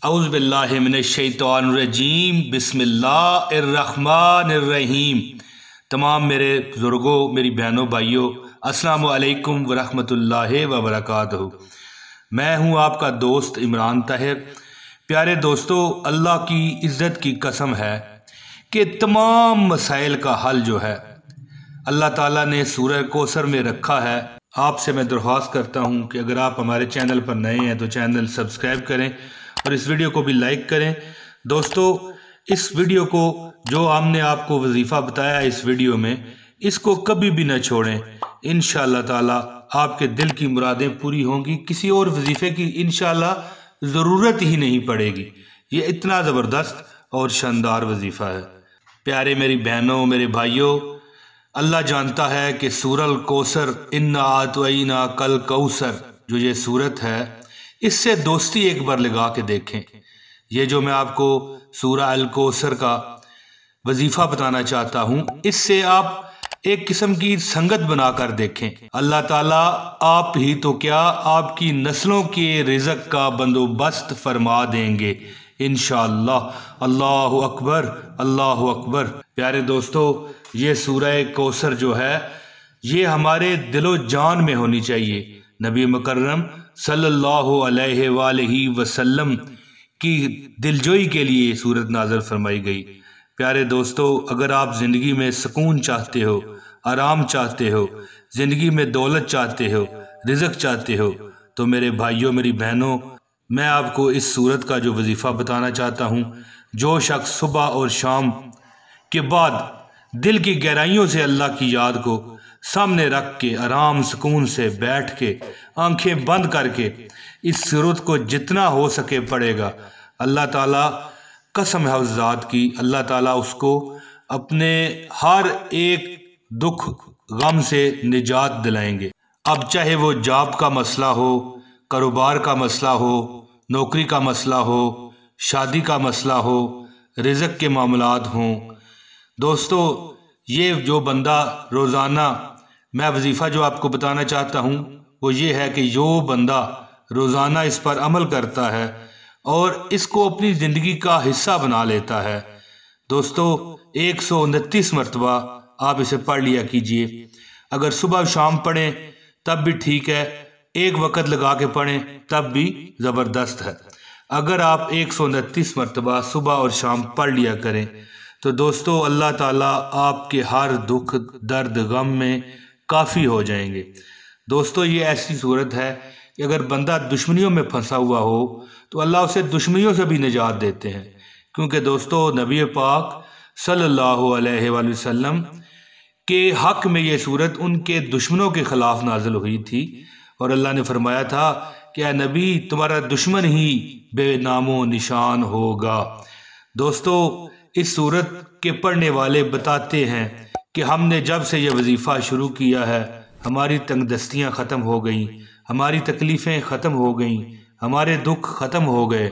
औज़ु बिल्लाहि मिनश्शैतानिर्रजीम बिस्मिल्लाहिर्रहमानिर्रहीम। तमाम मेरे बुज़ुर्गों, मेरी बहनों, भाइयों, अस्सलामु अलैकुम वरहमतुल्लाहि वबरकातुहू। मैं हूँ आपका दोस्त इमरान ताहिर। प्यारे दोस्तों, अल्लाह की इज़्ज़त की कसम है कि तमाम मसाइल का हल जो है अल्लाह ताला ने सूरह कौसर में रखा है। आपसे मैं दरख्वास्त करता हूँ कि अगर आप हमारे चैनल पर नए हैं तो चैनल सब्सक्राइब करें और इस वीडियो को भी लाइक करें। दोस्तों, इस वीडियो को जो हमने आपको वजीफ़ा बताया इस वीडियो में, इसको कभी भी न छोड़ें। इंशाअल्लाह ताला आपके दिल की मुरादें पूरी होंगी। किसी और वजीफ़े की इंशाअल्लाह ज़रूरत ही नहीं पड़ेगी। ये इतना ज़बरदस्त और शानदार वजीफ़ा है। प्यारे मेरी बहनों, मेरे भाइयों, अल्लाह जानता है कि सूरह कौसर, इन्ना आतवैना कल कौसर, जो ये सूरत है, इससे दोस्ती एक बार लगा के देखें। ये जो मैं आपको सूरह अल कौसर का वजीफ़ा बताना चाहता हूँ, इससे आप एक किस्म की संगत बनाकर देखें। अल्लाह ताला आप ही तो क्या, आपकी नस्लों के रिज़्क़ का बंदोबस्त फरमा देंगे इंशाअल्लाह। अल्लाहु अकबर, अल्लाहु अकबर। प्यारे दोस्तों, ये सूरह कौसर जो है, ये हमारे दिलो जान में होनी चाहिए। नबी मुकर्रम सल्लल्लाहु अलैहि वसल्लम की दिलजोई के लिए सूरत नाज़िल फरमाई गई। प्यारे दोस्तों, अगर आप ज़िंदगी में सुकून चाहते हो, आराम चाहते हो, ज़िंदगी में दौलत चाहते हो, रिज़्क़ चाहते हो, तो मेरे भाइयों, मेरी बहनों, मैं आपको इस सूरत का जो वजीफ़ा बताना चाहता हूँ, जो शख्स सुबह और शाम के बाद दिल की गहराइयों से अल्लाह की याद को सामने रख के आराम सुकून से बैठ के आंखें बंद करके इस सूरत को जितना हो सके पढ़ेगा, अल्लाह ताला कसम है उस ज़ात की, अल्लाह ताला उसको अपने हर एक दुख गम से निजात दिलाएंगे। अब चाहे वो जॉब का मसला हो, कारोबार का मसला हो, नौकरी का मसला हो, शादी का मसला हो, रिज़्क़ के मामलात हों। दोस्तों, ये जो बंदा रोज़ाना, मैं वजीफ़ा जो आपको बताना चाहता हूँ वो ये है कि जो बंदा रोज़ाना इस पर अमल करता है और इसको अपनी ज़िंदगी का हिस्सा बना लेता है, दोस्तों 129 मरतबा आप इसे पढ़ लिया कीजिए। अगर सुबह शाम पढ़ें तब भी ठीक है, एक वक़्त लगा के पढ़ें तब भी ज़बरदस्त है। अगर आप 129 मरतबा सुबह और शाम पढ़ लिया करें तो दोस्तों अल्लाह ताला आपके हर दुख, दर्द, गम में काफ़ी हो जाएंगे। दोस्तों, ये ऐसी सूरत है कि अगर बंदा दुश्मनियों में फंसा हुआ हो तो अल्लाह उसे दुश्मनियों से भी निजात देते हैं, क्योंकि दोस्तों नबी पाक सल्लल्लाहु अलैहि वसल्लम के हक़ में ये सूरत उनके दुश्मनों के ख़िलाफ़ नाज़िल हुई थी और अल्लाह ने फरमाया था कि ऐ नबी, तुम्हारा दुश्मन ही बेनामो निशान होगा। दोस्तों, इस सूरत के पढ़ने वाले बताते हैं कि हमने जब से ये वजीफ़ा शुरू किया है, हमारी तंगदस्तियाँ ख़त्म हो गईं, हमारी तकलीफ़ें ख़त्म हो गईं, हमारे दुख ख़त्म हो गए।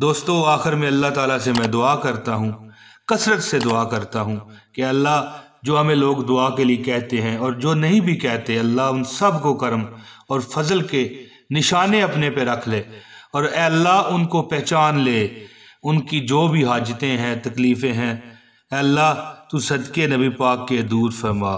दोस्तों, आखिर में अल्लाह ताला से मैं दुआ करता हूँ, कसरत से दुआ करता हूँ कि अल्लाह, जो हमें लोग दुआ के लिए कहते हैं और जो नहीं भी कहते, अल्लाह उन सब को करम और फजल के निशाने अपने पे रख ले और अल्लाह उनको पहचान ले, उनकी जो भी हाजतें हैं, तकलीफ़ें हैं, अल्लाह तू सदके नबी पाक के दूर फरमा।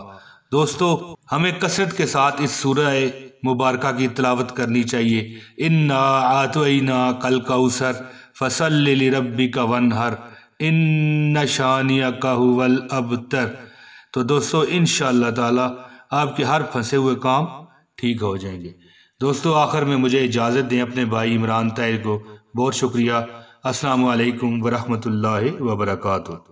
दोस्तों, हमें कसरत के साथ इस सूरह मुबारका की तिलावत करनी चाहिए। इन्ना आतवैना कल कौसर फसल्लि लिरब्बिका वन्हर इन्ना शानिअका हुवल अबतर। तो दोस्तों, इंशाअल्लाह ताला आपके हर फंसे हुए काम ठीक हो जाएंगे। दोस्तों, आखिर में मुझे इजाज़त दें, अपने भाई इमरान ताहिर को बहुत शुक्रिया। अस्सलामु अलैकुम वरहमतुल्लाहि वबरकातुहू।